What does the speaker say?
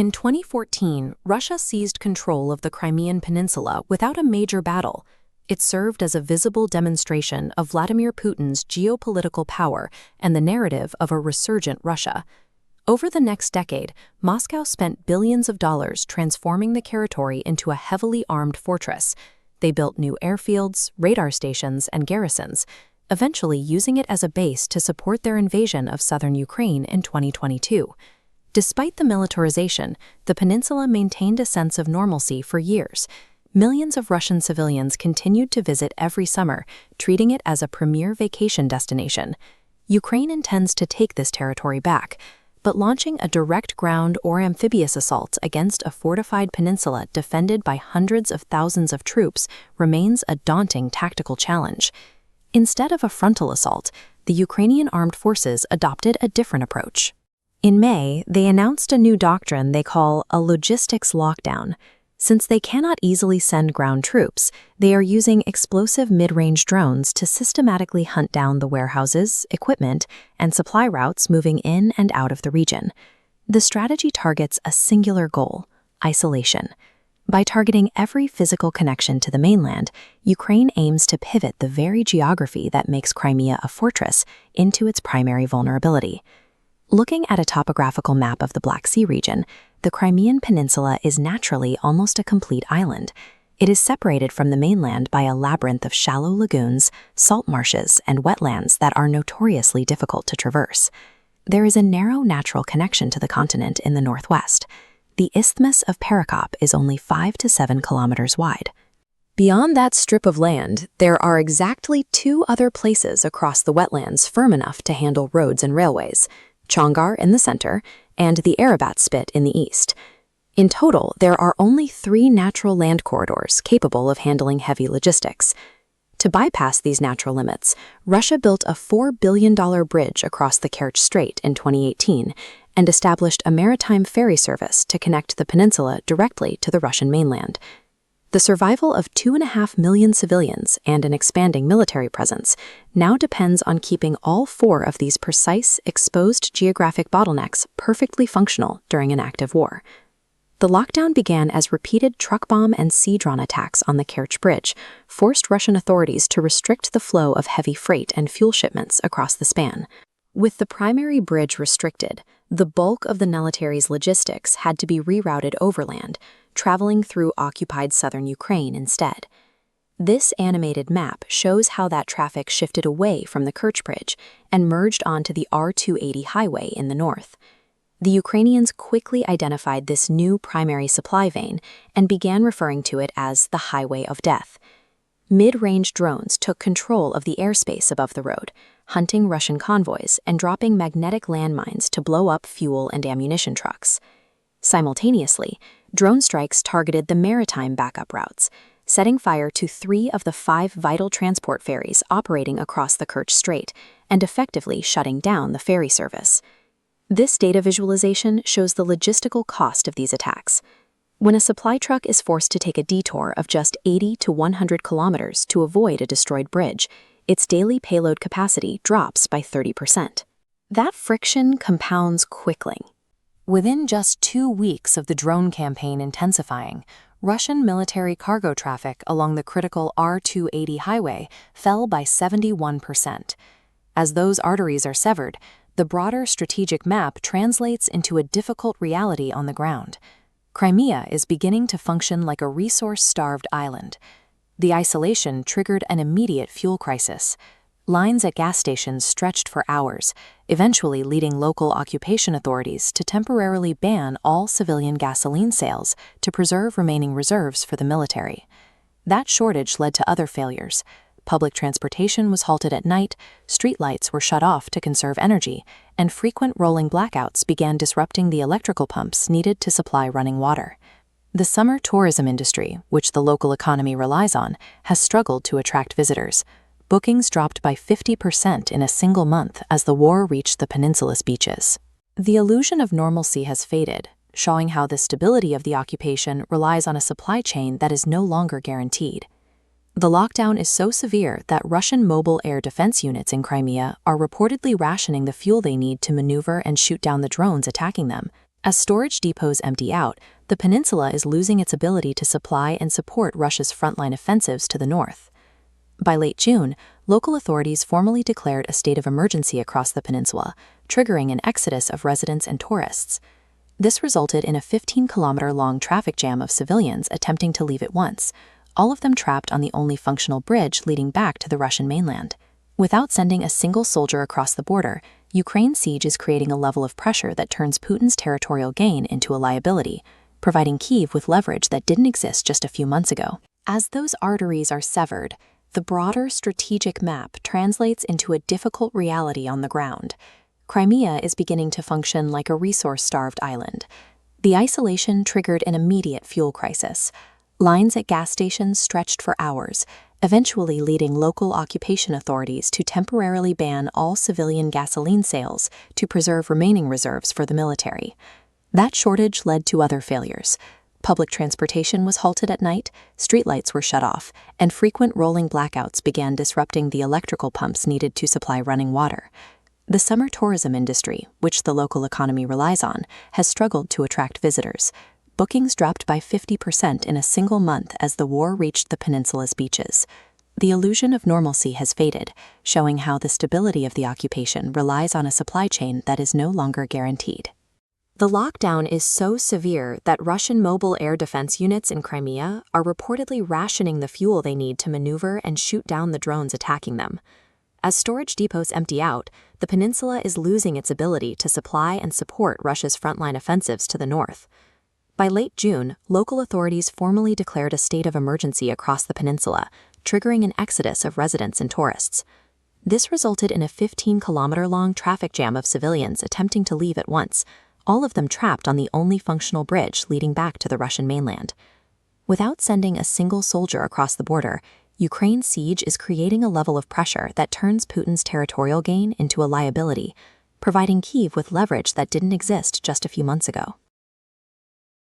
In 2014, Russia seized control of the Crimean peninsula without a major battle. It served as a visible demonstration of Vladimir Putin's geopolitical power and the narrative of a resurgent Russia. Over the next decade, Moscow spent billions of dollars transforming the territory into a heavily armed fortress. They built new airfields, radar stations, and garrisons, eventually using it as a base to support their invasion of southern Ukraine in 2022. Despite the militarization, the peninsula maintained a sense of normalcy for years. Millions of Russian civilians continued to visit every summer, treating it as a premier vacation destination. Ukraine intends to take this territory back, but launching a direct ground or amphibious assault against a fortified peninsula defended by hundreds of thousands of troops remains a daunting tactical challenge. Instead of a frontal assault, the Ukrainian armed forces adopted a different approach. In May, they announced a new doctrine they call a logistics lockdown. Since they cannot easily send ground troops, they are using explosive mid-range drones to systematically hunt down the warehouses, equipment, and supply routes moving in and out of the region. The strategy targets a singular goal: isolation. By targeting every physical connection to the mainland, Ukraine aims to pivot the very geography that makes Crimea a fortress into its primary vulnerability. Looking at a topographical map of the Black Sea region, the Crimean peninsula is naturally almost a complete island. It is separated from the mainland by a labyrinth of shallow lagoons, salt marshes, and wetlands that are notoriously difficult to traverse. There is a narrow natural connection to the continent in the northwest. The Isthmus of Perekop is only 5 to 7 kilometers wide. Beyond that strip of land, there are exactly two other places across the wetlands firm enough to handle roads and railways: Chongar in the center, and the Arabat Spit in the east. In total, there are only 3 natural land corridors capable of handling heavy logistics. To bypass these natural limits, Russia built a $4 billion bridge across the Kerch Strait in 2018 and established a maritime ferry service to connect the peninsula directly to the Russian mainland. The survival of 2.5 million civilians and an expanding military presence now depends on keeping all 4 of these precise, exposed geographic bottlenecks perfectly functional during an active war. The lockdown began as repeated truck bomb and sea drone attacks on the Kerch Bridge forced Russian authorities to restrict the flow of heavy freight and fuel shipments across the span. With the primary bridge restricted, the bulk of the military's logistics had to be rerouted overland, traveling through occupied southern Ukraine instead. This animated map shows how that traffic shifted away from the Kerch Bridge and merged onto the R-280 highway in the north. The Ukrainians quickly identified this new primary supply vein and began referring to it as the Highway of Death. Mid-range drones took control of the airspace above the road, hunting Russian convoys and dropping magnetic landmines to blow up fuel and ammunition trucks. Simultaneously, drone strikes targeted the maritime backup routes, setting fire to 3 of the 5 vital transport ferries operating across the Kerch Strait and effectively shutting down the ferry service. This data visualization shows the logistical cost of these attacks. When a supply truck is forced to take a detour of just 80 to 100 kilometers to avoid a destroyed bridge, its daily payload capacity drops by 30%. That friction compounds quickly. Within just 2 weeks of the drone campaign intensifying, Russian military cargo traffic along the critical R-280 highway fell by 71%. As those arteries are severed, the broader strategic map translates into a difficult reality on the ground. Crimea is beginning to function like a resource-starved island. The isolation triggered an immediate fuel crisis. Lines at gas stations stretched for hours, eventually leading local occupation authorities to temporarily ban all civilian gasoline sales to preserve remaining reserves for the military. That shortage led to other failures. Public transportation was halted at night, streetlights were shut off to conserve energy, and frequent rolling blackouts began disrupting the electrical pumps needed to supply running water. The summer tourism industry, which the local economy relies on, has struggled to attract visitors. Bookings dropped by 50% in a single month as the war reached the peninsula's beaches. The illusion of normalcy has faded, showing how the stability of the occupation relies on a supply chain that is no longer guaranteed. The lockdown is so severe that Russian mobile air defense units in Crimea are reportedly rationing the fuel they need to maneuver and shoot down the drones attacking them. As storage depots empty out, the peninsula is losing its ability to supply and support Russia's frontline offensives to the north. By late June, local authorities formally declared a state of emergency across the peninsula, triggering an exodus of residents and tourists. This resulted in a 15-kilometer-long traffic jam of civilians attempting to leave at once, all of them trapped on the only functional bridge leading back to the Russian mainland. Without sending a single soldier across the border, Ukraine's siege is creating a level of pressure that turns Putin's territorial gain into a liability, providing Kyiv with leverage that didn't exist just a few months ago. As those arteries are severed, the broader strategic map translates into a difficult reality on the ground. Crimea is beginning to function like a resource-starved island. The isolation triggered an immediate fuel crisis. Lines at gas stations stretched for hours, eventually leading local occupation authorities to temporarily ban all civilian gasoline sales to preserve remaining reserves for the military. That shortage led to other failures. Public transportation was halted at night, streetlights were shut off, and frequent rolling blackouts began disrupting the electrical pumps needed to supply running water. The summer tourism industry, which the local economy relies on, has struggled to attract visitors. Bookings dropped by 50% in a single month as the war reached the peninsula's beaches. The illusion of normalcy has faded, showing how the stability of the occupation relies on a supply chain that is no longer guaranteed. The lockdown is so severe that Russian mobile air defense units in Crimea are reportedly rationing the fuel they need to maneuver and shoot down the drones attacking them. As storage depots empty out, the peninsula is losing its ability to supply and support Russia's frontline offensives to the north. By late June, local authorities formally declared a state of emergency across the peninsula, triggering an exodus of residents and tourists. This resulted in a 15-kilometer-long traffic jam of civilians attempting to leave at once, all of them trapped on the only functional bridge leading back to the Russian mainland. Without sending a single soldier across the border, Ukraine's siege is creating a level of pressure that turns Putin's territorial gain into a liability, providing Kyiv with leverage that didn't exist just a few months ago.